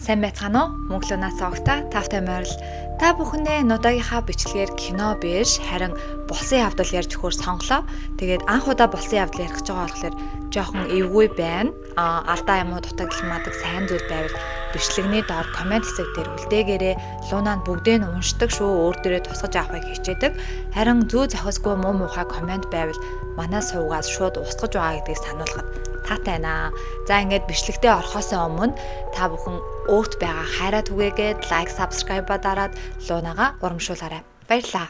Сайн байцгаана уу? Мөнхлөнөөс огта тавтай морил. Та бүхэндээ нудаагийнхаа бичлэгээр кино биш харин болсон явдал ярьж өгөхөөр сонголоо. Тэгээд анх удаа болсон явдал ярих гэж байгаа болохоор жоохон эвгүй байна. Алдаа юм уу дутагдал мадаг сайн зүйл байвал бичлэгний доор комент хэсэг дээр үлдээгээрээ Лунаа бүгдээ нь уншдаг шүү. Өөр дөрөө тусгаж авахыг хичээдэг. Харин зүү зохисгүй муу муухай комент байвал манай сувгаас шууд устгаж байгаа гэдгийг сануулхад таатай байна. За ингээд бичлэгтээ орохоос өмнө та бүхэн өөрт байгаа хайраа түгээгээд лайк, subscribe дараад Лунаага урамшуулаарай. Баярлалаа.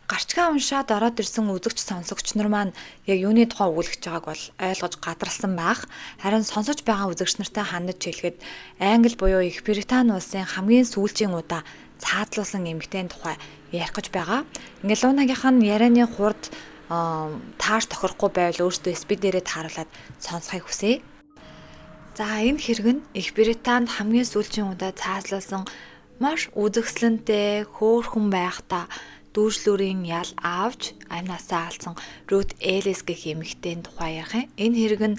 Гарчгаа уншаад ороод ирсэн үзэгч сонсогч нар маань яг юуны тухай өгүүлж байгааг бол ойлгож гадарсан байх. Харин сонсож байгаа үзэгч нартай хандаж хэлэхэд Англи буюу Их Британи улсын хамгийн сүүлчийн удаа цаазлуулсан эмэгтэйн тухай ярих гэж байгаа. Ингээд Лунагийнх нь ярианы хурд тааш тохирохгүй байвал өөртөө SP дээрээ тааруулаад сонсхийг хүсье. За энэ хэрэг нь Их Британд хамгийн сүүлчийн удаа цаазлуулсан маш үзэгсэлэнтэй хөөрхөн байхдаа дүүжлүүрийн ял авч амнасаа алдсан Рут Элис гэх эмэгтэйн тухай ярих юм. Энэ хэрэг нь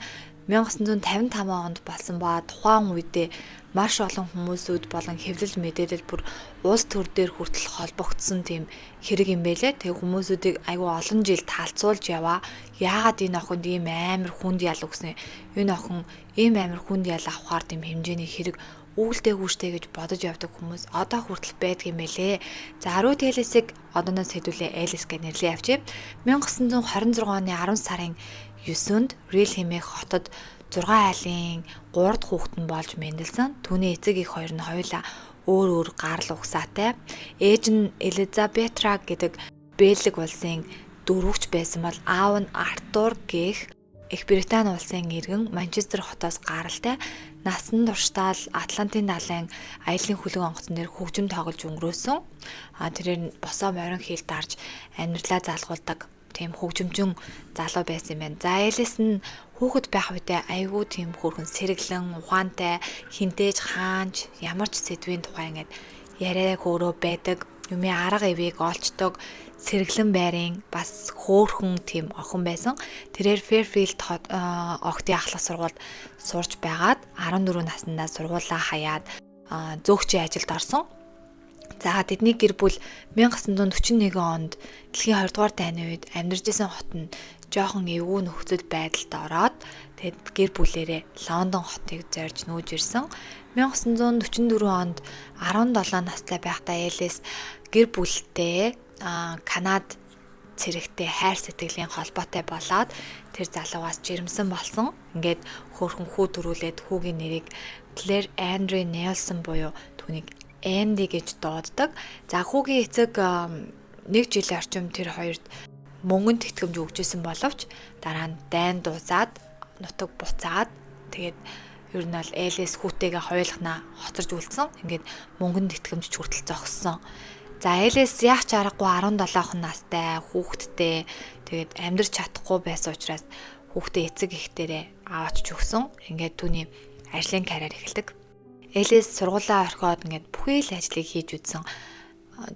1955 онд болсон ба тухайн үедээ маш олон хүмүүсүүд болон хэвлэл мэдээлэл бүр улс төр дээр хүртэл холбогдсон тийм хэрэг юм байлээ. Тэг хүмүүсүүдийг айгүй олон жил таалцуулж яваа. Яагаад энэ охинд ийм амар хүнд ял өгсөн? Энэ охин ийм амар хүнд ял авахар тийм хэмжээний хэрэг үүлдэгүүштэй гэж бодож явдаг хүмүүс одоо хүртэл байдаг юм байлээ. За Рут Элисийг одооноос хэдүүлээ Элис гэж нэрлэе авчи. 1926 оны 10 сарын 9-нд Рил хэмээх хотод 6 айлын 3 дахь хүүхэд нь болж мэндэлсэн. Түүний эцэг их хоёр нь хоёулаа өөр гарал угсаатай. Ээж нь Элизабетра гэдэг Бэлэг улсын дөрвөгч байсан бол аав нь Артур гэх Их Британи улсын иргэн Манчестер хотоос гаралтай. Насан туршдаа Атлантын далайн аялын хөлөг онгоцон дээр хөгжим тоглож өнгөрөөсөн. Тэрээр нь босоо морин хийл дарж амьдралаа залгуулдаг тийм хөгжимчин залуу байсан юм байна. За Элис нь хүүхэд байх үедээ айгүй тийм хөөрхөн сэргэлэн, ухаантай, хинтээж хаанч, ямар ч сэдвийн тухай ингээд яриаг өөрөө байдаг. Юмын арга ивийг олцдог, сэргэлэн байрын бас хөөрхөн тийм охин байсан. Тэрээр Fairfield октын ахлах сургуульд сурч байгаад 14 наснаа сургуулаа хаяад зөөгчийн ажилд орсон. За тэдний гэр бүл 1941 онд дэлхийн 2 дугаар дайны үед амьдарч исэн хот нь жоохон эвгүй нөхцөл байдалд ороод тэгэд гэр бүлээрээ Лондон хотыг зорж нүүж ирсэн. 1944 онд 17 настай байхдаа Элис гэр бүлтэй Канад цэрэгтэй хайр сэтгэлийн холбоотой болоод тэр залуугаас жирэмсэн болсон. Ингээд хөөрхөн хүү төрүүлээд хүүгийн нэрийг Клэр Андре Нельсон буюу түүнийг Энди гэж дууддаг. За хүүгийн эцэг 1 жилийн орчим тэр хоёрт мөнгөнд тэтгэмж өгчээсэн боловч дараа нь дайн дуусаад нутаг буцаад тэгээд ер нь бол Элис хүүтэйгээ хоёулахнаа хоцорж үлдсэн. Ингээд мөнгөнд тэтгэмж хүртэл зогссон. За Элис яах ч аргагүй 17 настай хүүхэдтэй тэгээд амьдрч чадахгүй байсан учраас хүүхдээ эцэг ихтэрээ аваач өгсөн. Ингээд түүний ажлын карьер эхэлдэг. Элис сургуулаа орхиод ингээд бүхий л ажлыг хийж үзсэн.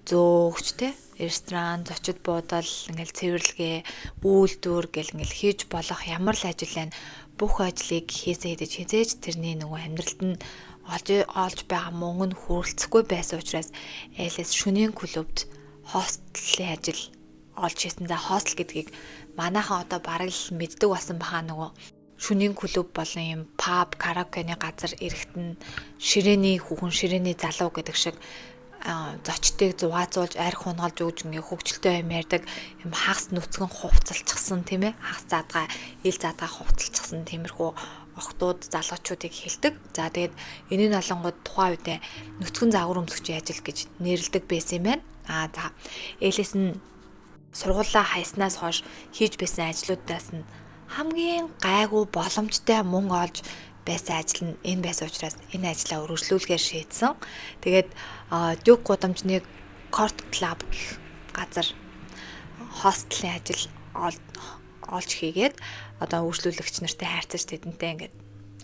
Зөөгчтэй, ресторан, зочид буудал, ингээд цэвэрлэгээ, үйлдвэр гэл ингээд хийж болох ямар л ажил байна. Бүх ажлыг хийсээ хийж хизээж тэрний нөгөө амьдралд нь олж байгаа мөнгө нь хүрэлцэхгүй байсан учраас Элис шөнийн клубт хостелын ажил олж хийсэн. За хостел гэдгийг манайхан одоо бараг л мэддэг болсон бахаа нөгөө шөнийн клуб болон юм паб, караокены газар эрэхтэн ширээний хүүхэн, ширээний залуу гэдэг шиг зочдыг зугаацуулж арх хунгалж өгж ингээ хөвгчлөлтэй юм ярьдаг юм хагас нүцгэн хувцалчихсан тийм ээ хагас заадгаа ил заадгаа хувцалчихсан тиймэрхүү охтууд залуучуудыг хэлдэг. За тэгээд энэ нь олонгод тухайн үедээ нүцгэн загвар өмсгчийн ажил гэж нэрлэдэг байсан юм байна. За Элис нь сургуулаа хайснаас хойш хийж байсан ажлуудаас нь хамгийн гайгүй боломжтой мөнгө олж байсан ажил нь энэ байсан учраас энэ ажлаа өргөжлүүлэхээр шийдсэн. Тэгээд Дюк гудамжны Корт клуб гэх газар хостелын ажил олж хийгээд одоо үргэлжлүүлэгч нартай хайрцаж тэдэнтэй ингээд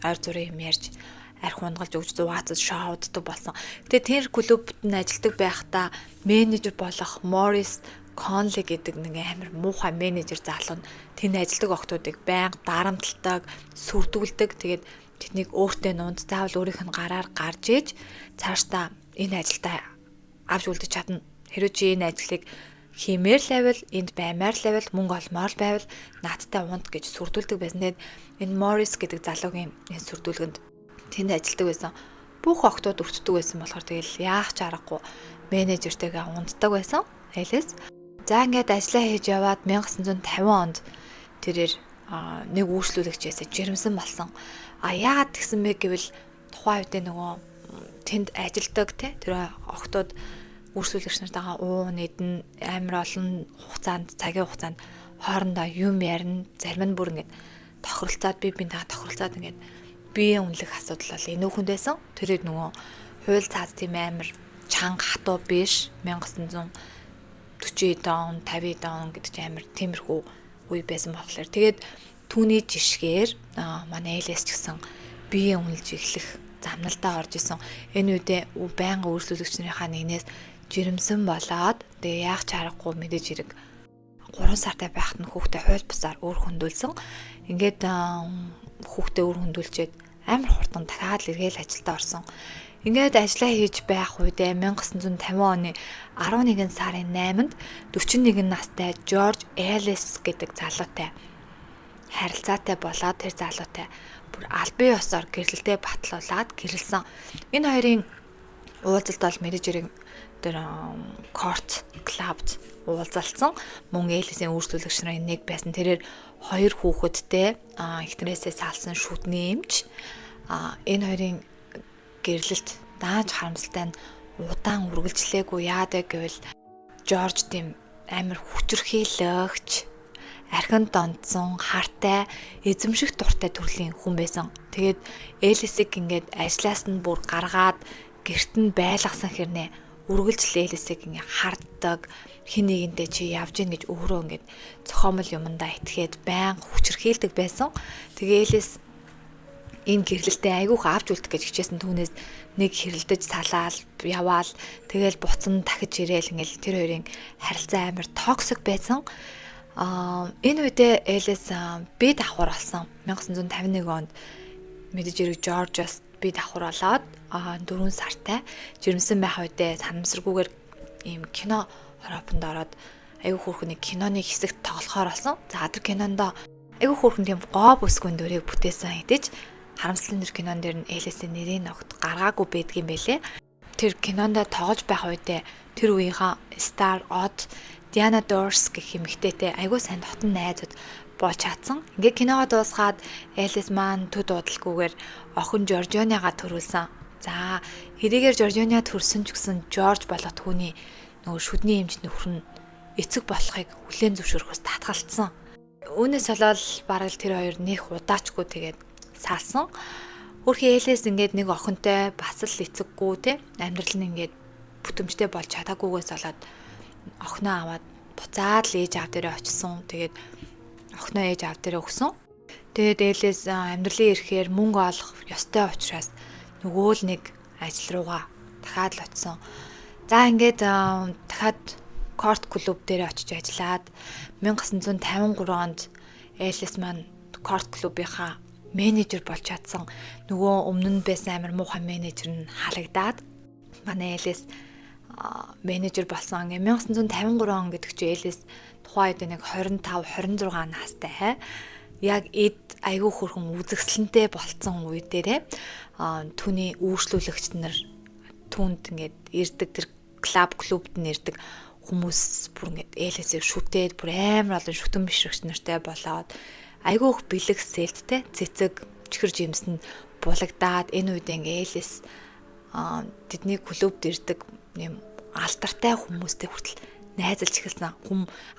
ойр зургийн юм ярьж арх унгалж өгч зугаацаж шоуддаг болсон. Тэгээ тэр клубт нь ажилладаг байхдаа менежер болох Морис Конли гэдэг нэг амар муухай менежер залуу нь тэнд ажилладаг охтуудыг байнга дарамталдаг, сүрдүүлдэг. Тэгээд тэднийг өөртөө нуунд заавал өөрийнх нь гараар гарч иж цаашдаа энэ ажилдаа авч үлдэж чадна. Хэрэв чи энэ ажлыг хиймээр л байвал, энд баймаар л байвал, мөнгө олмоор л байвал наадтай унт гэж сүрдүүлдэг байсан. Тэгээд энэ Морис гэдэг залуугийн энэ сүрдүүлгэнд тэнд ажилладаг байсан. Бүх охтууд өртдөг байсан болохоор тэгэл яах ч аргагүй менежертэйгээ унтдаг байсан. Айлээс. За ингээд ажиллаа хийж яваад 1950 онд тэрээр нэг үйлчлүүлэгчээс жирэмсэн болсон. Яагаад тэгсэн бэ гэвэл тухайн үедээ нөгөө тэнд ажилдаг тэр охтууд үйлчлүүлэгч нартайгаа ууна идэн амар олон хугацаанд цагийн хугацаанд хоорондоо юм ярина. Зарим нь бүр ингээд тохиролцоод бие биентэйгээ тохиролцоод ингээд биеийн үнэлэх асуудал бол энүүхэнд байсан. Тэрээд нөгөө хууль цаас тийм амар чанга хатуу биш 1940 он 50 он гэдэг чинь амар тиймэрхүү үе байсан болохоор тэгээд түүний жишгээр манай ээлээс ч гэсэн биеийн үнэлж эхлэх замналдаа орж исэн. Энэ үедээ байнга үйлчлүүлэгчнийхаа нэгнээс жирэмсэн болоод тэгээ яах ч аргагүй мэдээж хэрэг 3 сартай байхад нь хүүхдээ хууль бусаар өөр хөндүүлсэн. Ингээд хүүхдээ өөр хөндүүлчихэд амар хурдан дахиад эргээл ажилдаа орсон. Ингээд ажиллаа хийж байх үедээ 1950 оны 11 сарын 8-нд 41 настай Жорж Элис гэдэг залуутай харилцаатай болоод тэр залуутай бүр албан ёсоор гэрлэлтэд батлуулаад гэрэлсэн. Энэ хоёрын уулзалт бол менежерийн тэр корт клубд уулзалцсан. Мөн Элисийн үйлчлүүлэгч нарын нэг байсан. Тэрээр 2 хүүхэдтэй эхнэрээсээ салсан шүдний эмч. Энэ хоёрын гэрлэлт дааж харамсалтай нь удаан үргэлжлээгүй. Яадаг гэвэл Жорж тийм амар хүчрхийлэгч, архин донцсон, хартай, эзэмших дуртай төрлийн хүн байсан. Тэгээд Элисийг ингээд ажлаас нь бүр гаргаад гэрт нь байлгасан хэрнээ үргэлжлэл Элисийг ингээд харддаг, хин нэгэнтэй чи явж гин гэж өөрөө ингээд цохомл юмдаа итгээд байнга хүчрхийлдэг байсан. Тэгээ Элис энэ гэрлэлтэд айгүйх авч үлдэх гэж хичээсэн түүнээс нэг хэрэлдэж салаал яваал тэгэл буцан дахиж ирээл ингээл тэр хоёрын харилцаа амар токсик байсан. Энэ үедээ Элис би давхар болсон. 1951 онд мэдээж хэрэг Жоржоос би давхар болоод 4 сартай жирэмсэн байх үедээ санамсаргүйгээр ийм кино хороопонд ороод айгүй хөөрхөн нэг киноны хэсэгт тоглохоор болсон. За тэр кинонд айгүй хөөрхөн тийм гоо бүсгүйн дүрийг бүтээсэн хэдиж харамслын нэр кинон дээр нь Элисийн нэрийн огт гаргаагүй байдгийм байлээ. Тэр кинонд тоглож байх үедээ тэр үеийнхаа Star Odd Diana Dors гэх эмэгтэйтэй айгүй сайн дотн найзууд болж чадсан. Ингээ киногоо дуусгаад Элис маань төд удалгүйгээр охин Жоржионяга төрүүлсэн. За хэдийгээр Жоржионя төрсөн ч гэсэн Жорж болоод түүний нөгөө шүдний эмч нөхөр нь эцэг болохыг хүлээн зөвшөөрөхөөс татгалцсан. Үүнээс болоод бараг тэр хоёр нэх удаачгүй тэгээд салсан. Хөрхи Элис ингээд нэг охинтой бас л эцэггүй те амьдрал нь ингээд бүтэмжтэй болж чадаагүйгээс болоод охиноо аваад буцаад л ээж аав дээрээ очсон. Тэгээд охиноо ээж аав дээрээ өгсөн. Тэгээд Элис амьдралын эрхээр мөнгө олох ёстой учраас нөгөө л нэг ажил руугаа дахиад л очсон. За ингээд дахиад корт клуб дээр очиж ажиллаад 1953 онд Элис маань корт клубийнхаа менежер болж чадсан. Нөгөө өмнө нь байсан амар муухай менежер нь халагдаад манай Элис менежер болсон. 1953 он гэдэг чинь Элис тухайн үед нэг 25 26 настай. Яг эд айгүй хөрхөн үзэсгэлэнтэй болцсон үе дээрээ түүний үйлчлүүлэгч нар түүнд ингээд ирдэг тэр клубд нь ирдэг хүмүүс бүр ингээд Элисийг шүтээд бүр амар олон шүтэн бишрэгч нартай болоод айгүйх бэлэг сэлттэй цэцэг чихэр жимс нь булагдаад энэ үед ингээ Элис тэдний клубд ирдэг юм алдартай хүмүүстэй хүртэл найзалж эхэлсэн.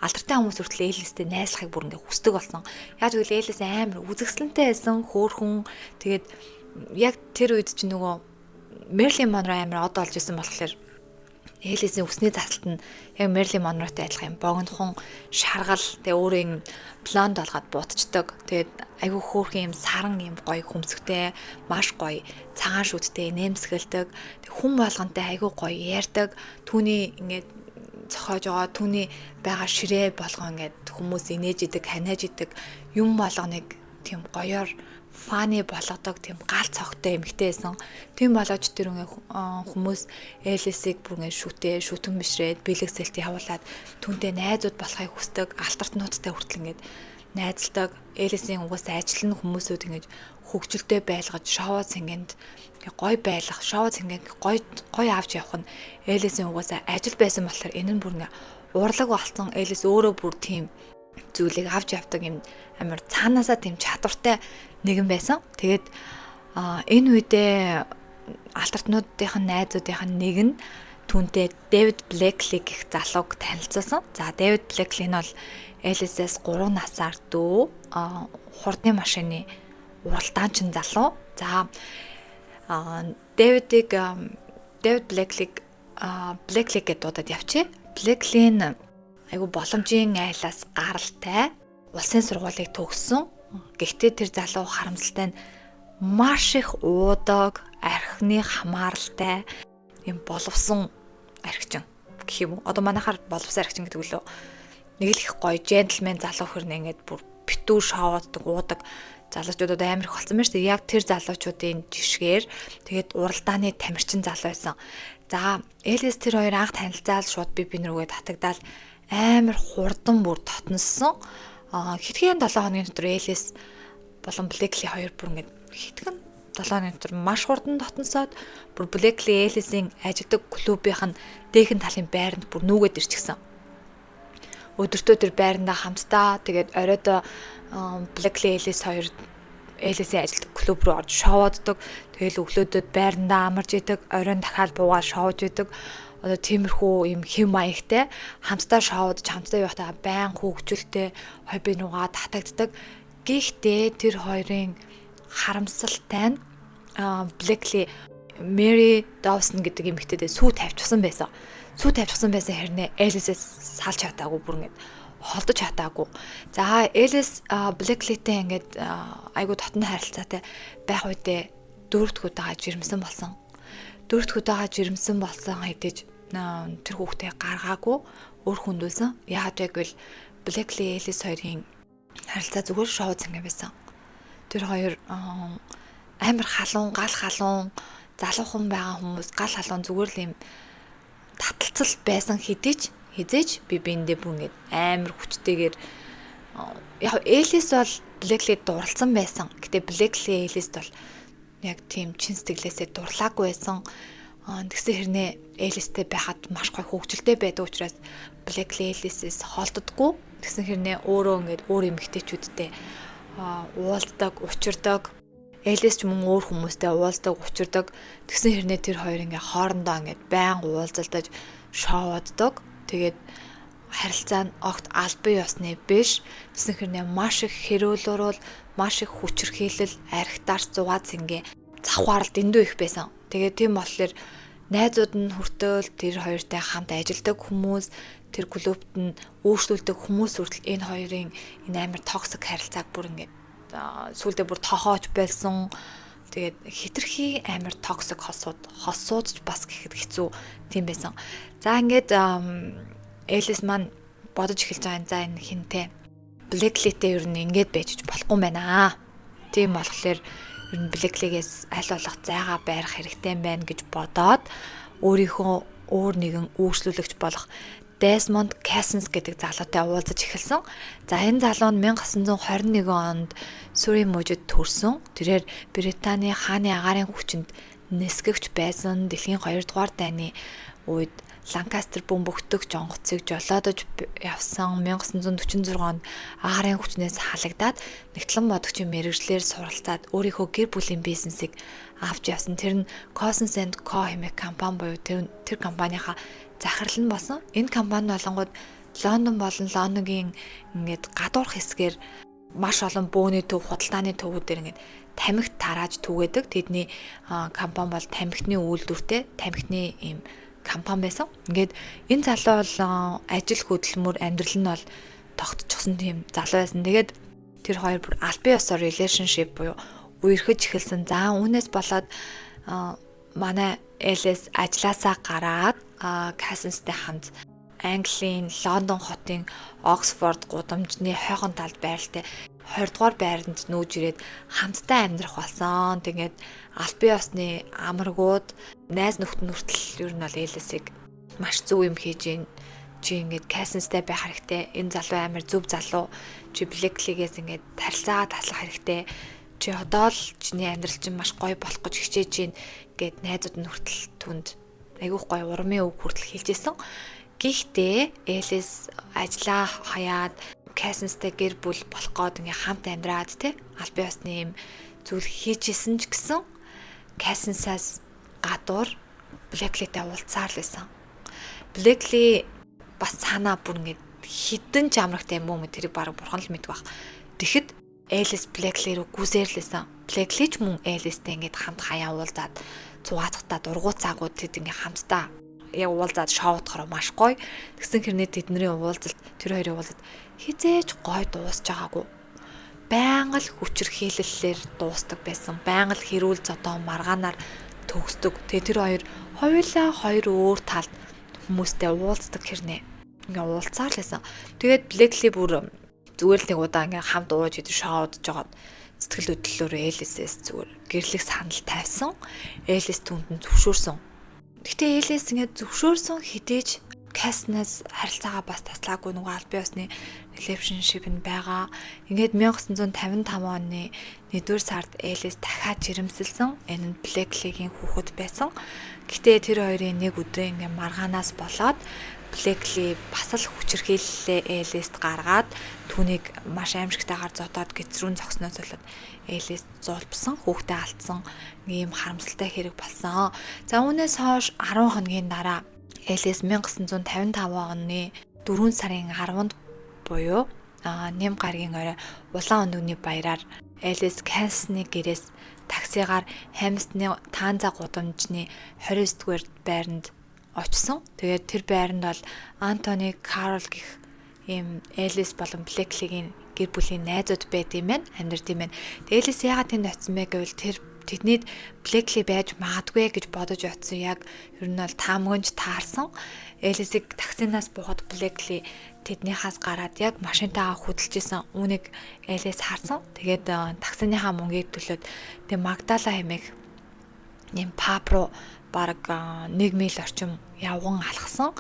Алдартай хүмүүс хүртэл Элистэй найзлахыг бүр ингээ хүсдэг болсон. Яг тэгвэл Элис амар үзэсгэлэнтэй байсан, хөөрхөн. Тэгээд яг тэр үед чи нөгөө Мерлин Монро амар од олж исэн болохоор Элисийн өсний засалт нь яг Мерлин Монротой адилхан юм богинохон шаргал тэгээ өөрөө юм блонд болгоод буутчдаг. Тэгээд айгүй хөөрхөн юм саран юм гоё хөмсгтэй, маш гоё цагаан шүттэй нэмсгэлдэг. Тэг хүн болгонтэй айгүй гоё ярьдаг. Түүний ингээд цохоож байгаа түүний байгаа ширээ болгоо ингээд хүмүүс инээж идэг, ханиаж идэг юм болгоныг тийм гоёор фаны болгодог тийм гал цогтой эмэгтэй байсан. Тийм болооч тэр хүмүүс Элисийг бүр ингээд шүтэн бишрээд бэлэг сэлтий явуулаад түүнтэй найзууд болохыг хүсдэг, алтартнуудтай хүртэл ингээд найзалдаг. Элисийн угаас ажил нь хүмүүсүүд ингэж хөгжилтэй байлгаж шоу цэнгэнд гой байлгах, шоу цэнгэнд гой авч явах нь Элисийн угаас ажил байсан болохоор энэ нь бүр ингээ урлаг болсон. Элис өөрөө бүр тийм зүйлийг авч явдаг юм амар цаанаасаа тийм чадвартай нэгэн байсан. Тэгээд энэ үедээ алтартнуудын найзуудын нэг нь түүнтэй Дэвид Блэкли гэх залууг танилцуулсан. За Дэвид Блэкли нь бол Элисээс 3 насаар дүү хурдны машины уралдаанчин залуу. За Дэвид Блэклиг Блэклиг гэдээ дуудаад явчих. Блэкли нь айгу боломжийн айлаас гаралтай улсын сургуулийг төгссөн. Гэхдээ тэр залуу харамсалтай нь маш их уудаг, архины хамааралтай юм боловсон архичин гэх юм уу. Одоо манайхаар боловсон архичин гэдэг үлээ. Нэг л их гоё джентльмен залуу хөрнө ингээд бүр битүү шооддаг, уудаг залуучуудад амар их болсон байна шүү дээ. Яг тэр залуучуудын жишгээр тэгээд уралдааны тамирчин залуу байсан. За Элис тэр хоёр анх танилцаал шууд би рүүгээ татагдаал амар хурдан бүр дотноссон. Хэдхэн 7 хоногийн дотор Элис болон Блэкли хоёр бүр ингээд хэдхэн 7 хоногийн дотор маш хурдан дотносоод бүр Блэкли Элисийн ажилладаг клубийнх нь дээхэн талын байранд бүр нүгэд ирчихсэн. Өдөртөө тэр байрандаа хамтдаа тэгээд оройдоо Блэкли Элис хоёр Элисийн ажилладаг клуб руу орж шоуддаг. Тэгэл өглөөдөд байрандаа амарч идэг, оройн дахиад буугаад шоуж идэг. Одоо тиймэрхүү юм хэм маягтай хамтдаа шоудж, хамтдаа явахдаа байн хөвгөлтэй хобби нугаа татагддаг. Гэхдээ тэр хоёрын харамсалтай нь Блэкли Мэри Давсон гэдэг эмэгтэйдээ сүү тавьчихсан байсан. Сүү тавьчихсан байсан хэрнээ Элисээс салж чадаагүй бүр ингээд холдож чадаагүй. За Элис Блэклитэй ингээд айгу дотны харилцаатай байх үедээ 4-р удаага жирэмсэн болсон. 4-р удаага жирэмсэн болсон хэдиж тэр хүүхдээ гаргаагүй өөр хүндүүлсэн. Яагаад гэвэл Блэкли Элис хоёрын харилцаа зүгээр шоу цэнгэ байсан. Тэр хоёр амар халуун, гал халуун, залуухан байгаа хүмүүс гал халуун зүгээр л юм таталцал байсан хизээж би биэндээ бүр ингэж амар хүчтэйгээр яг Элис бол Блэклид дурлцсан байсан. Гэтэ Блэкли Элист бол яг тийм чин сэтгэлээсээ дурлаагүй байсан. Тэгсэн хэрнээ Элистэй байхад маш гой хөвгөлтэй байдаг учраас Блэкли Элисээс холддоггүй. Тэгсэн хэрнээ өөрөө ингэж өөр эмэгтэйчүүдтэй уулздаг, учирдаг. Элис ч мөн өөр хүмүүстэй уулздаг, учирдаг. Тэгсэн хэрнээ тэр хоёр ингээ хоорондоо ингээ байнга уулзалдаж шоуддаг. Тэгээд харилцаа нь огт албан ёсны биш. Тэгсэн хэрнээ маш их хэрүүлөрөл, маш их хүчирхийлэл, архитаар зугаа цэнгээ завхаарл дэндүү их байсан. Тэгээд тийм болохоор найзууд нь хүртэл тэр хоёртой хамт ажилладаг хүмүүс, тэр клубт нь өөрчлөлдөг хүмүүс хүртэл энэ хоёрын энэ амар токсик харилцааг бүр ингээ сүүлдээ бүр тохоож байсан. Тэгээд хитрхи амар токсик хосуудч бас гэхэд хэцүү тийм байсан. За ингээд Элис маань бодож эхэлж байгаа за энэ хинтээ Блэклитэй ер нь ингээд байж болохгүй байна. Тийм болохоор ер нь Блэклигээс аль болох зайгаа байрах хэрэгтэй байна гэж бодоод өөрийнхөө өөр нэгэн үйлчлүүлэгч болох Desmond Cassens гэдэг залуутай уулзаж эхэлсэн. За энэ залуу нь 1921 онд Сүрийн мужид төрсөн. Тэрээр Британий хааны агаарын хүчинд нисгэгч байсан. Дэлхийн 2 дугаар дайны үед Ланкастер бөмбөгтөг жонгоцыг жолоодож явсан. 1946 онд агаарын хүчнээс халагдаад нэгтлэн модогчийн мэргэжлэр суралцаад өөрийнхөө гэр бүлийн бизнесийг авч явсан. Тэр нь Cousins & Co хэмээх компани буюу тэр компанийхаа захирал нь болсон. Энэ компани болонгууд Лондон болон Лондонгийн ингээд гадуурх хэсгээр маш олон бөөний төв, худалдааны төвүүдээр ингээд тамхи тарааж түгээдэг. Тэдний компани бол тамхины үйлдвэртэй, тамхины ийм компани байсан. Ингээд энэ залуу бол ажил хөдөлмөр, амьдрал нь бол тогтчихсон тийм залуу байсан. Тэгээд тэр хоёр бүр албан ёсоор relationship буюу үерхэж эхэлсэн. За үүнээс болоод манай Элис ажилласаа гараад Cassens-тэй хамт Английн Лондон хотын Оксфорд гудамжны хойхон талд байралтай 20 дугаар байранд нүүж ирээд хамтдаа амьдрах болсон. Тэгээд албан ёсны амаргууд найз нөхдөд нүртэл ер нь бол Элисийг маш зөв юм хийж гин. Чи ингээд Кассинстай байх хэрэгтэй. Энэ залуу амар зөв залуу. Чи Блэклигээс ингээд тарилцаагаа таслах хэрэгтэй. Чи одоо л чиний амьдрал чинь маш гоё болох гэж хичээж гин гэд найзууд нь хүртэл түнд айгүйх гоё урмын үг хүртэл хэлжсэн. Гэхдээ Элис ажиллаа хаяад Кассинстай гэр бүл болох гээд ингээ хамт амьдраад те албан ёсны юм зүйл хийжсэн ч гэсэн Кассинсаас гадуур Блэклитэй уулзаар л байсан. Блэкли бас цаанаа бүр ингээ хідэн ч амрагтай юм уу тэрийг баг бурхан л мэддэг баг. Тэгэхэд Элис Блэкли рүү гүзээрлээсэн. Блэкли ч мөн Элистэй ингээ хамт хаяа уулзаад цугаацгатаа дургуцаагууд тэд ингээ хамтдаа яг уулзаад шоудохоор маш гоё. Тэгсэн хэрнээ тэдний уулзалт тэр хоёрын уулзалт хизээж гоё дуусч байгаагүй. Байнга л хүчирхийлэлээр дуустдаг байсан. Байнга л хэрүүл зодоо маргаанаар төгсдөг. Тэгээ тэр хоёр хоёулаа хоёр өөр талд хүмүүстэй уулздаг хэрнээ. Ингээ уулзаар л байсан. Тэгээд Блэкли бүр зүгээр л нэг удаа ингээ хамт ууж идэж шоудж жагаад сэтгэл хөдлөлөөр Элисээс зүгээр гэрлэх санал тавьсан. Элис түнд нь зөвшөөрсөн. Гэтэ Элис ингээд зөвшөөрсөн хідээж Кассинаас харилцаагаа бас таслаагүй нөгөө албан ёсны relationship нь байгаа. Ингээд 1955 оны 1-р сард Элис дахиад жирэмсэлсэн. Энэ нь Блэклигийн хүүхэд байсан. Гэтэ тэр хоёрын нэг өдрийн ингээд маргаанаас болоод Блэкли бас л хүчирхийллээ Элист гаргаад түүнийг маш аимшигтайгаар зодоод гэцрүүн зогсноос болоод Элис зулбсан, хүүхдээ алдсан ийм харамсалтай хэрэг болсон. За үүнээс хойш 10 хоногийн дараа Элис 1955 оны 4 сарын 10-нд буюу нэм гарагийн орой улаан өндөгний баяраар Элис Кассины гэрээс таксигаар Хамстны Танза гудамжны 29-р байранд очсон. Тэгээд тэр байранд бол Антони Карл гэх ийм Элис болон Блэклигийн гэр бүлийн найзууд байд юм байна. Амьдард юм байна. Тэгээд Элис яагаад тэнд очсон бэ гэвэл тэр тэдний Блэкли байж магадгүй гэж бодож очсон. Яг ер нь бол таамагч таарсан. Элисийг таксинаас буугаад Блэкли тэднийхээс гараад яг машинтайгаа хөдөлж исэн. Үүнийг Элис харсан. Тэгээд таксиныхаа мөнгийг төлөөд тэг Магдала хэмээх ийм паб руу бараг 1 миль орчим явган алхсан.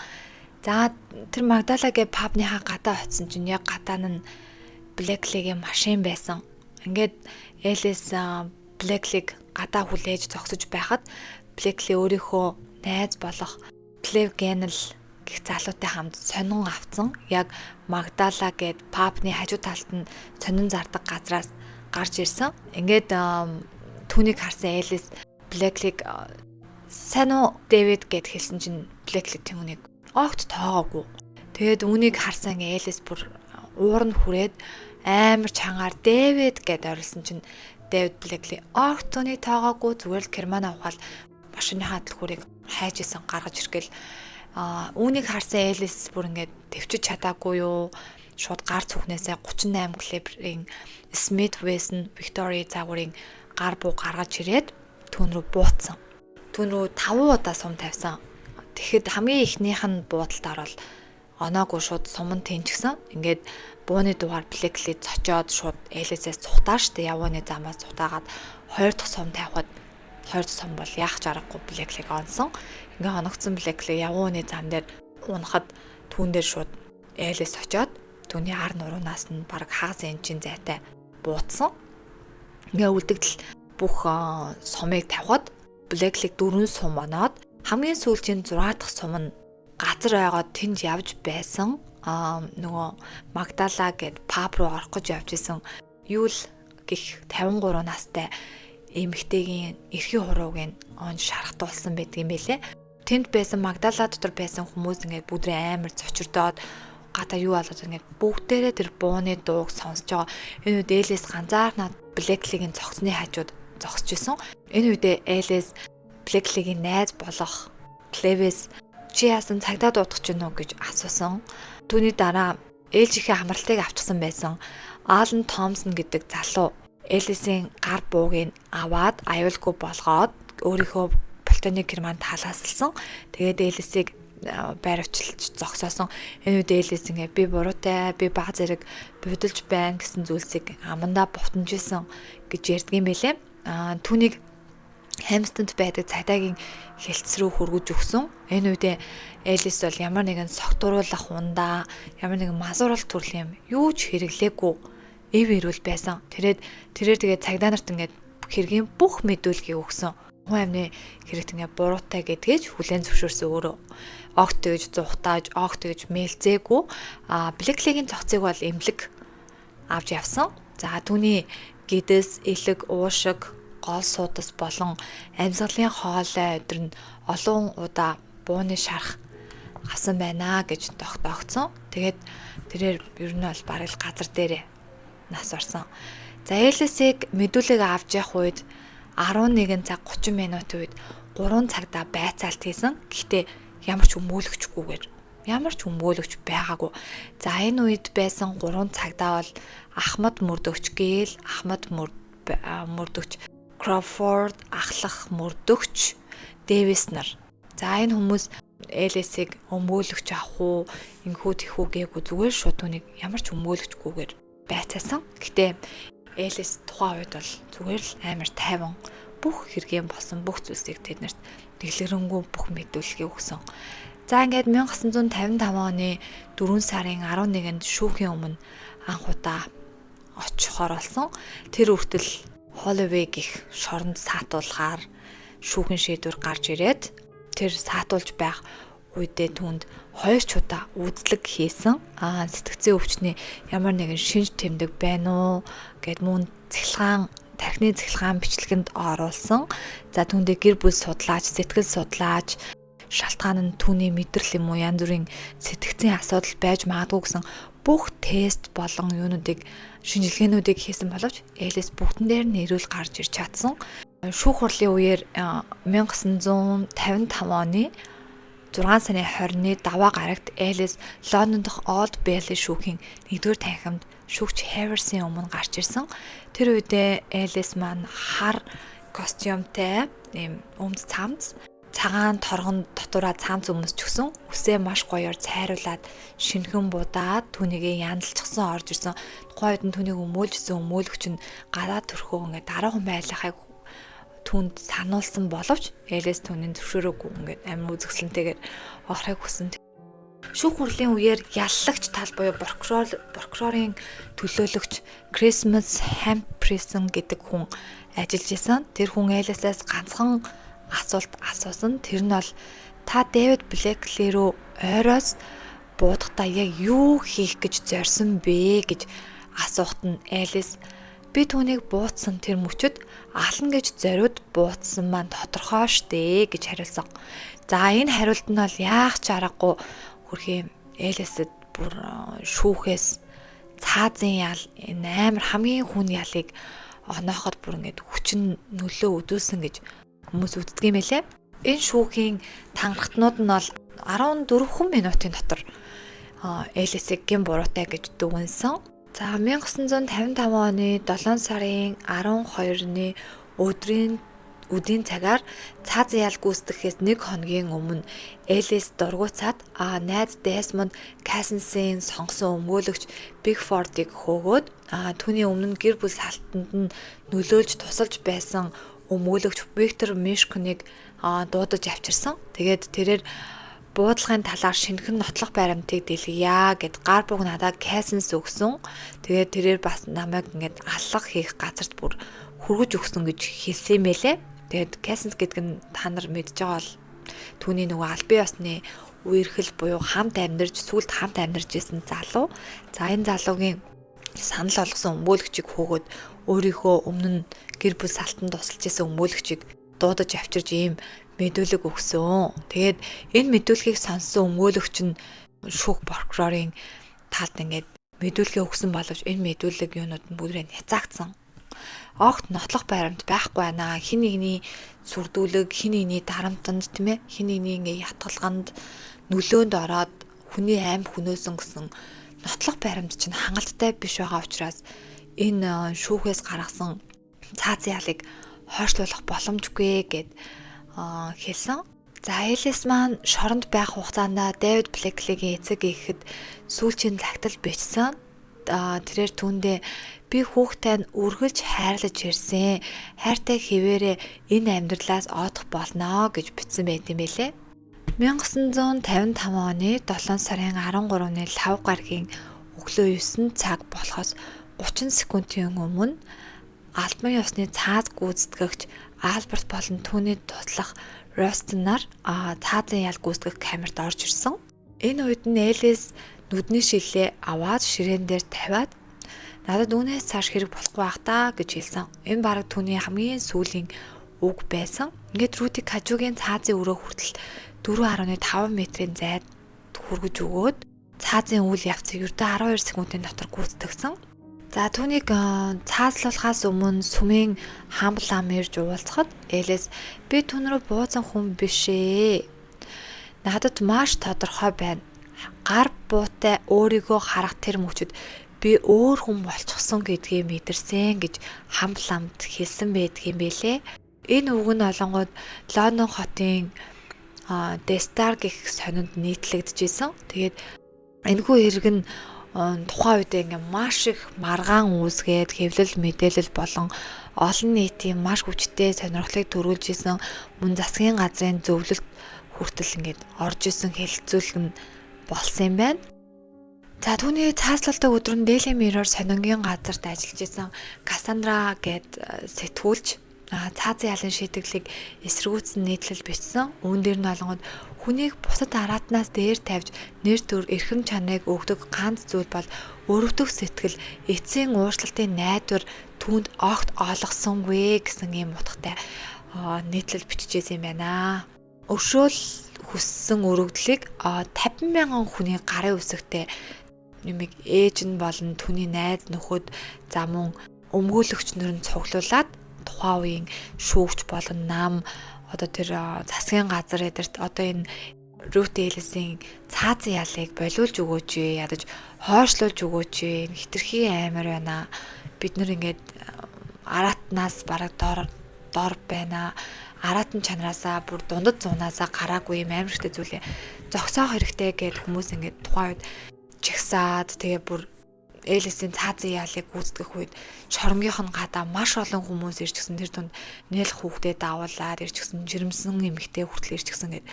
За тэр Магдалагийн пабныхаа гадаа очисон чинь яг гадаа нь Блэклигийн машин байсан. Ингээд Элис Блэклиг гадаа хүлээж зогсож байхад Блэкли өөрийнхөө найз болох Клев Генл гэх залуутай хамт сонин авцсан. Яг Магдала гээд пабны хажуу талд нь сонин зардаг газраас гарч ирсэн. Ингээд түүнийг харсан Элис Блэклиг сайн уу Дэвид гэд хэлсэн чинь Блэкли түүнийг огт тоогоогүй. Тэгээд үүнийг харсан Элис бүр уур нь хүрээд амар чангаар Дэвид гэд орилсон чинь Дэвид Блэкли огт түүнийг тоогоогүй зүгээр л кермана ухаал машиныхаа дэлгүүрийг хайж исэн гаргаж иргээл үүнийг харсан Элис бүр ингээд төвчж чадаагүй юу. Шууд гар цүхнээсээ 38 калибрийн Смит Вессон Виктори загварын гар буу гаргаж ирээд түүн рүү буутсан. Түүн рүү 5 удаа сум тавьсан. Тэгэхэд хамгийн ихнийх нь буудалтаар бол оноогүй шууд сумн тэнчгсэн. Ингээд бууны дугаар Блэкли цочоод шууд Элисээс цухтаа штэ явууны замаас цухтаагаад 2 дахь сум тавихад 2 дахь сум бол яах ч аргагүй Блэклиг онсон. Ингээ хоногцсон Блэкли явууны зам дээр унахад түүн дээр шууд Элис очоод түүний ар нуруунаас нь баг хагас энчин зайтай буутсан. Ингээ үлдэгдэл бүх сумыг тавихад Блэклиг 4 сум оноод хамгийн сүүлийн 6 дахь сум нь газар байгаад тэнд явж байсан. Нөгөө Магдала гэд паб руу орох гэж явж исэн. Юу л гих 53 настай эмэгтэйгийн эрхийн хурууг нь он шархтуулсан байдгийм байлээ. Тэнд байсан Магдала дотор байсан хүмүүс ингээд бүдрээ амар цочирдоод гадаа юу болоод ингээд бүгдээрээ тэр бууны дууг сонсож байгаа. Энэ үед Элис ганцаарнаа Блэклигийн цогцны хажууд зогсож исэн. Энэ үедээ Элис Блэклигийн найз болох Клевэс чи яасан цагдаа дуудах ч нүг гэж асуусан. Түүний дараа ээлжийнхээ хамралтыг авчихсан байсан Алан Томсон гэдэг залуу Элисийн гар буугийг аваад аюулгүй болгоод өөрийнхөө платоник германд халаасалсан. Тэгээд Элисийг байравчилж зогсоосон. Энэ үед Элис ингээд би буруутай, би баг зэрэг будилж байна гэсэн зүйлсийг амандаа бутамжсэн гэж ярьдгийм байлээ. Түүнийг Хамстанд байдаг цагдаагийн хэлтс рүү хөргөж өгсөн. Энэ үедээ Элис бол ямар нэгэн согтууруулах ундаа, ямар нэгэн мазуурал төрөл юм юу ч хэрэглээгүй эв ирүүл байсан. Тэрээр тэгээд цагдаа нарт ингээд хэргийн бүх мэдүүлгийг өгсөн. Хүн амны хэрэгт ингээд буруутай гэдгийж хүлээн зөвшөөрсөн өөрөө. Огт тэгж зүхтааж, огт тэгж мэлзээгүй. Блеклигийн цогцыг бол эмнэлэг авч явсан. За түүний гидэс, элэг, уушиг, гол суудас болон амьсгалын хоолой өдөр нь олон удаа бууны шарх авсан байна гэж тогтоогдсон. Тэгээд тэрээр ер нь бол бараг газар дээрээ нас орсон. За Элисийг мэдүүлэг авч явах үед 11 цаг 30 минутын үед 3 цагдаа байцаалт хийсэн. Гэхдээ ямар ч өмгөөлөгч байгаагүй. За энэ үед байсан 3 цагдаа бол Ахмад мөрдөгч гээл, Ахмад мөрдөгч Кроуфорд, ахлах мөрдөгч Дэвис нар. За энэ хүмүүс Элисийг өмгөөлөгч авах уу, инхүү тэхүү гээгүй зүгээр шууд түүнийг ямар ч өмгөөлөгчгүйгээр байцаасан. Гэтэ Элис тухайн үед бол зүгээр л амар тайван бүх хэргийн болсон бүх зүйлсийг тэднэрт дэлгэрэнгүй бүх мэдүүлгийг өгсөн. За ингээд 1955 оны 4 сарын 11-нд шүүхийн өмнө анх удаа очихоор болсон. Тэр үртэл Холловей гих шоронд саатуулахаар шүүхийн шийдвэр гарч ирээд тэр саатуулж байх үедээ түүнд 2 удаа үйлдэлэг хийсэн. Сэтгцийн өвчний ямар нэгэн шинж тэмдэг байна уу гэд мөн тархины цэглэгаан бичлэгэнд оруулсан. За түүндээ гэр бүл судлаач, сэтгэл судлаач, шалтгаан нь түүний мэдрэл юм уу янз бүрийн сэтгцийн асуудал байж магадгүй гэсэн бүх тест болон юунуудыг шинжилгээнүүдийг хийсэн боловч Элис бүгдэн дээр нь эрүүл гарч ирж чадсан. Шүүх хурлын үеэр 1955 оны 6 сарын 20-ны даваа гарагт Элис Лондон дахь Олд Бейли шүүхийн 1-р танхимд шүүгч Харрисын өмнө гарч ирсэн. Тэр үедээ Элис маань хар костюмтэй ийм өмд цамц, цагаан торгон дотоороо цамц өмсч өгсөн. Үсээ маш гоёор цайруулад шинхэн будаад түүнийг янзалчихсан орж ирсэн. Тухайн үед нь түүнийг өмөөлжсэн өмөөлөгч нь гадаад төрхөө ингээд дараахан байлахыг түүнд сануулсан боловч Элис түүнийг зөвшөөрөөгүй ингээд амин үзэсгэлэнтэйгээр орохыг хүсэн. Шүүх хурлын үеэр яллагч тал буюу прокурорын төлөөлөгч Крисмас Хамприсон гэдэг хүн ажиллаж исэн. Тэр хүн Элисээс ганцхан асуулт асуусан. Тэр нь бол та Дэвид Блекли рүү ойроос буудахтаа яг юу хийх гэж зорьсон бэ гэж асуухт нь Элис би түүнийг буутсан тэр мөчөд ална гэж зориуд буутсан маань тодорхой штэ гэж хариулсан. За энэ хариулт нь бол яах ч аргагүй хөрхий Элисэд бүр шүүхээс цаазын ял энэ амар хамгийн хүн ялыг онооход бүр ингээд хүчин нөлөө өдөөсөн гэж хүмүүс үздэг юм байлээ. Энэ шүүхийн тангарахтнууд нь бол 14 минутын дотор Элисийг гин буруутай гэж дүгнсэн. За 1955 оны 7 сарын 12-ны өдрийн цагаар цааз ял гүйцэтгэхээс 1 хоногийн өмнө Элис дургуцаад найз Десмонд Кассинсын сонгосон өмгөөлөгч Бигфордыг хөөгөөд түүний өмнө гэр бүл салтанд нь нөлөөлж тусалж байсан өмгөөлөгч Виктор Мишконийг дуудаж авчирсан. Тэгээд тэрээр буудлагын талаар шинэхэн нотлох баримтыг дэлгийа гэд гар буг надад Кассинс өгсөн. Тэгээд тэрээр бас намайг ингээд аллах хийх газарт бүр хүргэж өгсөн гэж хэлсэн юм байлээ. Тэгээд Кассинс гэдэг нь та нар мэдж байгаа бол түүний нөгөө албан ёсны үерхэл буюу хамт амьдарч исэн залуу. За энэ залуугийн санал олгосон өмгөөлөгчийг хөөгөөд өөрийнхөө өмнө нь гэр бүл салтанд тусалж исэн өмгөөлөгчийг дуудаж авчирж ийм мэдүүлэг өгсөн. Тэгээд энэ мэдүүлгийг сонссон өмгөөлөгч нь шүүх прокурорын талд ингээд мэдүүлгээ өгсөн боловч энэ мэдүүлэг юунууд нь бүгдээ няцаагдсан. Огт нотлох баримт байхгүй байна. Хин нэгний сүрдүүлэг, хин нэгний дарамтанд тийм ээ, хин нэгний ингээ ятгалганд нөлөөнд ороод хүний аим хөнөөсөн гэсэн нотлох баримт чинь хангалттай биш байгаа учраас энэ шүүхээс гаргасан цааз ялыг хойшлуулах боломжгүй гэд хэлсэн. За Элис маань шоронд байх хугацаанд Дэвид Блеклигийн эцэг ихэд сүүлчийн загтал бичсэн. Тэрээр түүндээ би хүүхдээ нь үргэлж хайрлаж ирсэн. Хайртай хിവэрэ энэ амьдралаас оодох болно гэж бичсэн байт юм билэ. 1955 оны 7 сарын 13-ны 5 гарагийн өглөө 9 цаг болохоос 30 секундын өмнө албан ёсны цааз гүйцэтгэгч Альберт болон түүний туслах Ростон нар цаазын ял гүйцэтгэх камерт орж ирсэн. Энэ үед нь Элис нүдний шилээ аваад ширээн дээр тавиад надад үүнээс цааш хэрэг болохгүй байх та гэж хэлсэн. Энэ бараг түүний хамгийн сүүлийн үг байсан. Ингээд Рутиг хажуугийн цаазын өрөө хүртэл 4.5 метрийн зайд хүргэж өгөөд цаазын үйл явцыг ердөө 12 секундын дотор гүйцэтгсэн. За түүнийг цаазлуулахаас өмнө сүмийн хамбал ам ирж уулзахад Элис би түн рүү бууцсан хүн биш ээ. Надад маш тодорхой байна. Гар буутай өөрийгөө харах тэр мөчөд би өөр хүн болчихсон гэдгийг мэдэрсэн гэж хамбал амд хэлсэн байдгийм байлээ. Энэ үг нь олонгод Лондон хотын Дестар гэх сонинд нийтлэгдэжсэн. Тэгээд энэхүү хэрэг нь тухайн үед ингээ маш их маргаан үүсгээд хэвлэл мэдээлэл болон олон нийтийн маш хүчтэй сонирхлыг төрүүлж исэн мөн засгийн газрын зөвлөлт хүртэл ингээд орж исэн хэлэлцүүлэг нь болсон юм байна. За түүний цааслалтай өдөр нь Daily Mirror сонингийн газарт ажиллаж исэн Кассандра гэд сэтгүүлч цаазын ялын шийдэглийг эсэргүүцсэн нийтлэл бичсэн. Үүн дээр нь олонгод хүнийг бусад араатнаас дээр тавьж нэр төр эрхэм чанарыг өгдөг ганц зүйл бол өрөвдөх сэтгэл, эцсийн уушлалтын найдвар түүнд огт олгосонгүй гэсэн ийм утгатай нийтлэл бичижсэн юм байна. Өршөөл хүссэн өргөдлийг 50,000 хүний гарын үсэгтэй нэмийг ээж нь болон түүний найз нөхөд за мөн өмгөөлөгч нар нь цуглуулад тухайн үеийн шүүгч болон нам одоо тэр засгийн газар эдэрт одоо энэ Рут Элисийн цаазын ялыг болиулж өгөөч ядаж хойшлуулж өгөөч энэ хитрхи амар байна. Бид нар ингээд араатнаас бараг дор байна. Араатан чанараасаа бүр дундад зунаасаа гараагүй юм амар ихтэй зүйлээ зогсоох хэрэгтэй гэд хүмүүс ингээд тухайн үед чигсаад тэгээ бүр Элисийн цаазын ялыг гүйцэтгэх үед шоронгийнх нь гадаа маш олон хүмүүс ирчихсэн. Тэр дунд нэлэх хүүхдэд давуулаад ирчихсэн, жирэмсэн эмэгтэй хүртэл ирчихсэн гэд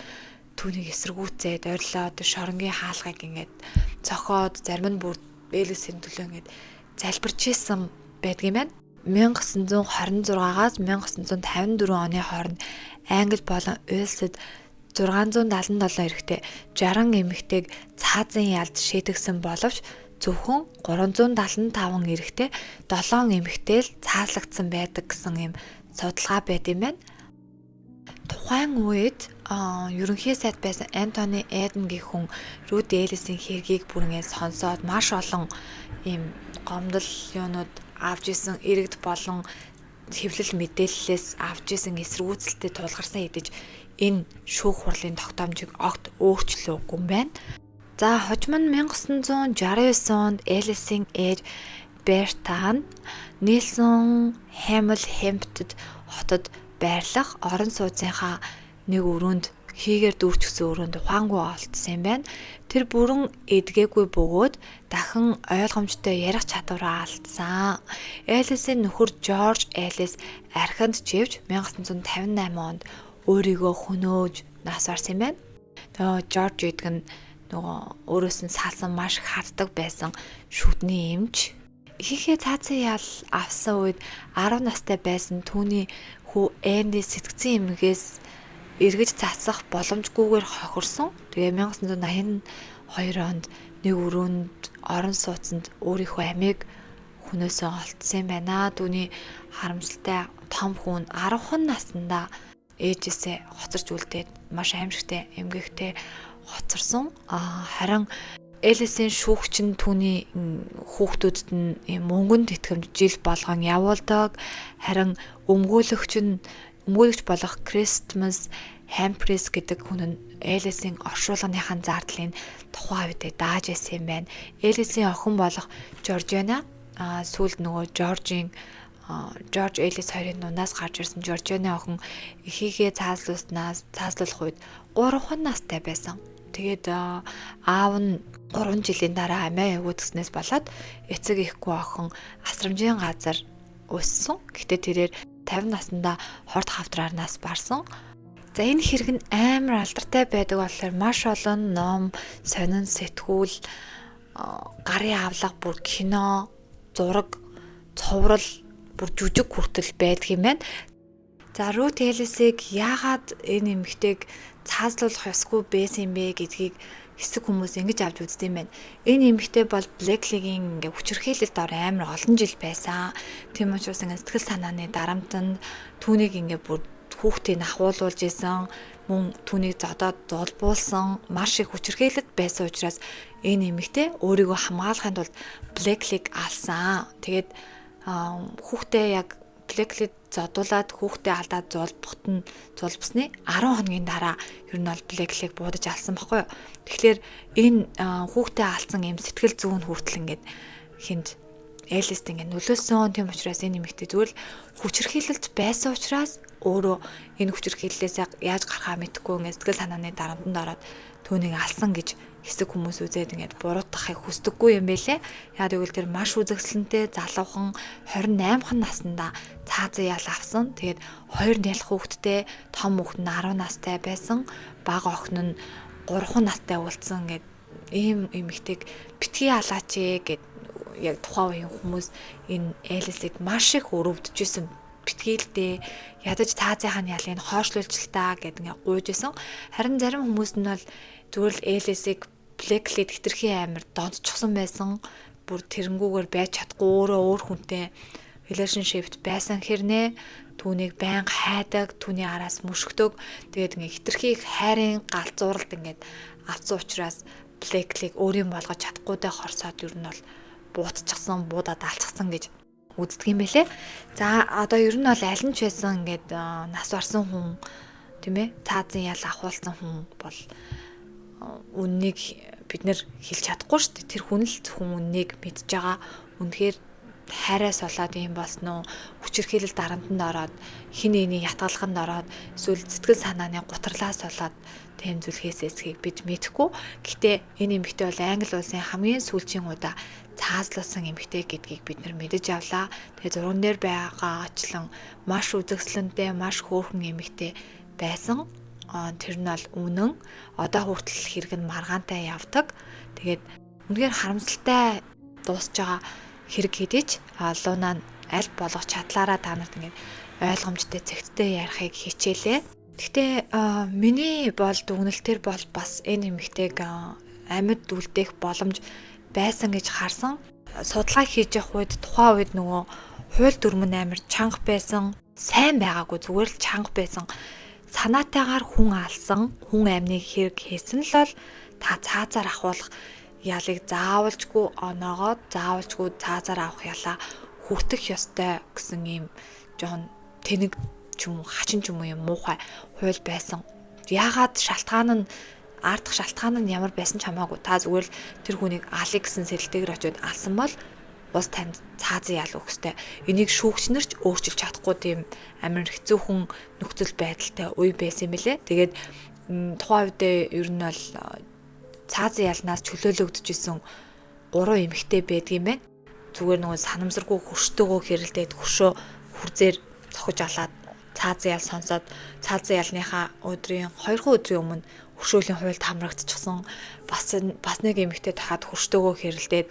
түүнийг эсэргүүцээд орилоод шоронгийн хаалгыг ингээд цохоод зарим нь бүр Элисийн төлөө ингээд залбирч исэн байдгийм байна. 1926-аас 1954 оны хооронд Англи болон Уэльсэд 677 эрэгтэй 60 эмэгтэйг цаазын ялд шийдэгсэн боловч зөвхөн 375 эрэгтэй 7 эмэгтэй л цаазлагдсан байдаг гэсэн юм судалгаа байд юм байна. Тухайн үед ерөнхий сайд байсан Антони Эден гэх хүн Рут Элисийн хэргийг бүрнээ сонсоод маш олон ийм гомдол юунууд авч исэн иргэд болон хэвлэл мэдээллээс авч исэн эсэргүүцэлтэд тулгарсан хэдиж энэ шүүх хурлын тогтоомжийг огт өөрчлөөгүй юм байна. За хожим нь 1969 онд Элисийн ээж Берта Нильсон Хэмптед хотод байрлах орон сууцынхаа нэг өрөөнд хийгээр дүүрчихсэн өрөөнд ухаангүй олдсон юм байна. Тэр бүрэн эдгээгүй бөгөөд дахин ойлгомжтой ярих чадвараа алдсан. Элисийн нөхөр Жорж Элис архинд живж 1958 онд өөрийгөө хөнөөж нас барсан юм байна. Тэгээ Жорж гэдэг нь нөгөө өөрөөс нь салсан маш их харддаг байсан шүдний эмч. Ихэнхээ цаазын ял авсан үед 10 настай байсан түүний хүү Энди сэтгцэн эмгээс эргэж цацах боломжгүйгээр хохирсон. Тэгээ 1982 онд нэг өрөөнд орон сууцанд өөрийнхөө амийг хүнөөсөө олдсон юм байна. Түүний харамсалтай том хүн 10 наснда ээжээсээ хоцорч үлдээд маш аимшигтай эмгэгтэй хоцорсон. Харин Элисийн шүүгч нь түүний хүүхдүүдэд нь мөнгөнд итгэмж жил болгон явуулдаг. Харин өмгөөлөгч болох Christmas Humphreys гэдэг хүн нь Элисийн оршуулганыхаа зардлыг тухайн үедээ дааж ирсэн юм байна. Элисийн охин болох Жоржиана сүүлд нөгөө Жоржийн Жорж Элис хоёрын нунаас гарч ирсэн Жоржины охин эхийгээ цааслуулах үед 3 настай байсан. Тэгээд аав нь 3 жилийн дараа амиа явагдснаас болоод эцэг ихгүй охин асрамжийн газар өссөн. Гэтэ тэрээр 50 наснда хорт хавдраар нас барсан. За энэ хэрэг нь амар алдартай байдаг болохоор маш олон ном, сонин сэтгүүл, гарын авлага, бүр кино, зураг, цоврал, бүр жүжиг хүртэл байдаг юм байна. За Рут Элисийг яагаад энэ эмэгтэйг цааслуулах ёсгүй байсан юм бэ гэдгийг хэсэг хүмүүс ингэж авч үздэг юм байна. Энэ эмэгтэй бол Блэклигийн ингээ хүчирхийлэлд ор амар олон жил байсан. Тийм учраас ингээ сэтгэл санааны дарамтанд түүнийг ингээ бүр хүүхдийг ахуулуулж исэн, мөн түүнийг зодоод золбуулсан, маш их хүчирхийлэлд байсан учраас энэ эмэгтэй өөрийгөө хамгаалахын тулд Блэклиг алсан. Тэгээд хүүхдээ яг Блэклид зодуулаад хүүхдээ алдаад золбосны 10 хоногийн дараа ер нь бол Блэклиг буудаж алсан баггүй юу. Тэгэхээр энэ хүүхдээ алсан юм сэтгэл зүйн хүртэл ингээд хинд Элист ингээд нөлөөсөн. Тийм учраас энэ эмэгтэй зүгээр хүчирхийлэлд байсан учраас өөрөө энэ хүчирхийллээс яаж гарахаа мэдэхгүй ингээд сэтгэл санааны дарамтанд ороод түүнийг алсан гэж хэсэг хүмүүс үзээд ингээд буруутгахыг хүсдэггүй юм байлээ. Яг гэвэл тэр маш үзэсгэлэнтэй залуухан 28хан наснда цаазын ял авсан. Тэгээд 2 нялх хүүхэдтэй, том хүүхэд нь 10 настай байсан. Бага охин нь 3 настай уулзсан гэд ийм эмэгтэйг битгий алаач гэд яг тухайн үеийн хүмүүс энэ Элисийг маш их өрөвдөжсэн. Битгийлдээ ядаж цаазынхаа ялыг хойшлуулж л та гэд ингээ гуйж исэн. Харин зарим хүмүүс нь бол зүгээр л Элисийг Блэклид хитрхи амар донцчихсан байсан. Бүр тэрэнгүүгээр байж чадахгүй өөрөө өөр хүнтэй relationship байсан хэрнээ түүнийг байнга хайдаг, түүний араас мөшгдөг. Тэгээд ингээ хитрхи хайрын галзууралд ингээд авсан учраас Блэклиг өөрийн болгож чадахгүйдээ хорсоод ер нь бол буутчихсан, буудаад алцсан гэж үздэг юм байлээ. За одоо ер нь бол аль нь ч байсан ингээд нас барсан хүн тийм ээ цаазын ял ахуулсан хүн бол үннийг бид нэр хэлж чадахгүй шүү дээ. Тэр хүн л зөвхөн үннийг мэдж байгаа. Үнэхээр хайраас болоод юм болсноо хүчирхийлэл дарамтанд ороод хин нэний ятгалаханд ороод эсвэл сэтгэл санааны гутралаас болоод тэм зүлхээс эсхийг бид мэдэхгүй. Гэхдээ энэ эмэгтэй бол Англи улсын хамгийн сүүлийн удаа цаазлуулсан эмэгтэй гэдгийг бид нар мэдэж авлаа. Тэгээ зурган дээр байгаачлан маш үзэсгэлэнтэй, маш хөөрхөн эмэгтэй байсан. Тэр нь бол үнэн. Одоо хүртэл хэрэг нь маргаантай явдаг. Тэгээд үнэхээр харамсалтай дуусж байгаа хэрэг хэдийч Луна нь аль болох чадлаараа та нарт ингээд ойлгомжтой зэгттэй ярихыг хичээлээ. Гэхдээ миний бол дүгнэлтээр бол бас энэ эмэгтэйг амьд үлдээх боломж байсан гэж харсан. Судалгаа хийж явах үед тухайн үед нөгөө хууль дүрмэн амар чанга байсан, сайн байгаагүй зүгээр л чанга байсан. Санаатайгаар хүн алсан, хүн амныг хэрэг хийсэн л бол та цаазаар ахуулах ялыг заавалжгүй оноогоод заавалжгүй цаазаар авах ялаа хүртэх ёстой гэсэн ийм жоон тэнэг ч юм уу хачин ч юм уу юм муухай хууль байсан. Яагаад шалтгаан нь ардах шалтгаан нь ямар байсан ч хамаагүй та зүгээр л тэр хүнийг алъя гэсэн сэрэлтэйгээр очиод алсан бол ус танд цаазын ял өгөхтэй. Энийг шүүгчнэрч өөрчилж чадахгүй тийм амар хэцүүхэн нөхцөл байдалтай үе байсан юм билэ. Тэгээд тухайн үед ер нь бол цаазын ялнаас чөлөөлөгдөж исэн 3 эмэгтэй байдгийм байна. Зүгээр нөгөө санамсаргүй хөрштөөгөө хэрэлдээд хөршөө хүрзээр цохиж алаад цаазын ял сонсоод цаазын ялныхаа өдрийн 2 өдрийн өмнө хөршөөлийн хуйлд хамрагдчихсан. Бас нэг эмэгтэй дахиад хөрштөөгөө хэрэлдээд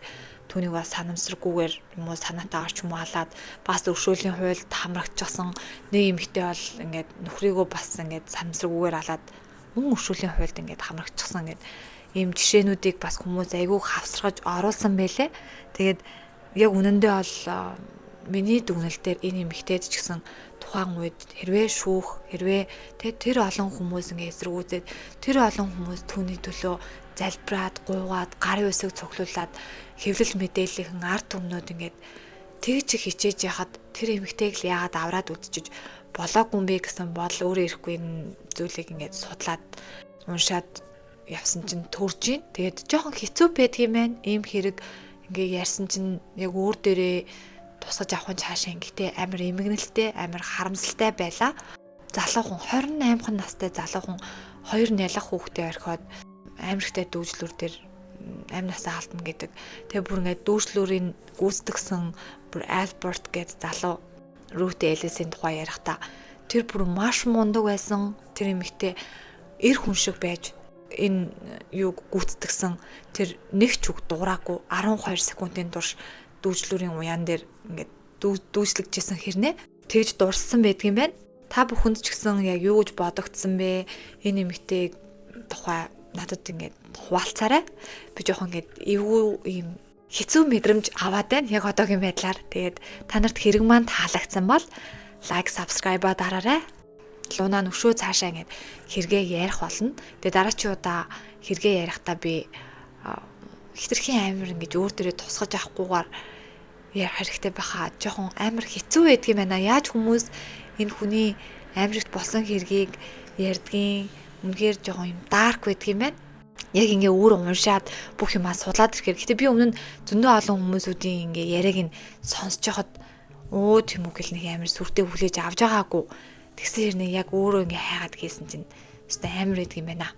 түүнийг бас санамсаргүйгээр юм уу санаатаагаар ч юм уу халаад бас өршөөлийн хуйлд хамрагдчихсан. Нэг эмэгтэй бол ингээд нөхрийгөө бас ингээд санамсаргүйгээр халаад мөн өршөөлийн хуйлд ингээд хамрагдчихсан гэдэг ийм жишээнүүдийг бас хүмүүс айгүй хавсаргаж оруулсан байлээ. Тэгээд яг үнэндээ бол миний дүгнэлтээр энэ эмэгтэйд ч гэсэн тухайн үед хэрвээ шүүх, хэрвээ тэр олон хүмүүс ингээ эсэргүүцээд тэр олон хүмүүс түүний төлөө залбираад, гуйгаад, гарын үсэг цуглуулад хэвлэл мэдээллийн ард түмнүүд ингээд тэгж хичээж яхад тэр эмэгтэйг л яагаад авраад үдчиж болоогүй юм бэ гэсэн бодол өөрөө ирэхгүй энэ зүйлийг ингээд судлаад уншаад явсан чинь төрж гин. Тэгээд жоохон хэцүү байдаг юм байна. Ийм хэрэг ингээ ярьсан чинь яг өөр дээрээ тусгаж авахын цаашаа ингэхдээ амар эмгэнэлтэй, амар харамсалтай байлаа. Залуухан 28хан настай залуухан 2 нялах хүүхдээ орхиод амирхтай дүүжлүүр дээр амь насаа алдна гэдэг. Тэгээ бүр ингээд дүүжлүүрийн гүйцэтгсэн бүр Альберт гэдэг залуу Рут Элисийн тухай ярихдаа тэр бүр маш мундаг байсан. Тэр эмэгтэй эр хүн шиг байж энэ юуг гүйцэтгсэн. Тэр нэг ч үг дуураагүй 12 секундын турш дүүжлүүрийн уяан дээр ингээд дүүжлэгжсэн хэрнээ тэгж дурссан байдгийм байна. Та бүхэнд ч гэсэн яг юу гэж бодогдсон бэ? Энэ эмэгтэй тухай надад ингээд хуваалцаарай. Би жоохон ингээд эвгүй юм хэцүү мэдрэмж аваад байна. Яг одоогийн байдлаар. Тэгээд та нарт хэрэг маань таалагдсан бол лайк, subscribe дараарай. Луна нүшөө цаашаа ингээд хэрэгээ ярих болно. Тэгээд дараачийн удаа хэрэгээ ярихдаа би хитрхийн амир ингээд өөр дөрөө тусгаж авахгүйгээр ярих хэрэгтэй байхаа. Жоохон амир хэцүү байдгийм байна. Яаж хүмүүс энэ хүний амирт болсон хэргийг ярьдгийн үнэхээр жоохон юм dark байдгийм байна. Яг ингээ өөр уншаад бүх юмаа судлаад ирэхээр. Гэтэ би өмнө нь зөндөө олон хүмүүсүүдийн ингээ яриаг нь сонсож байхад өө тийм үг л нэг амир сүртэй хүлээж авч байгаагүй. Тэгсэн хэрнээ яг өөрөө ингээ хайгаад хийсэн чинь өстой амир байдгийм байна.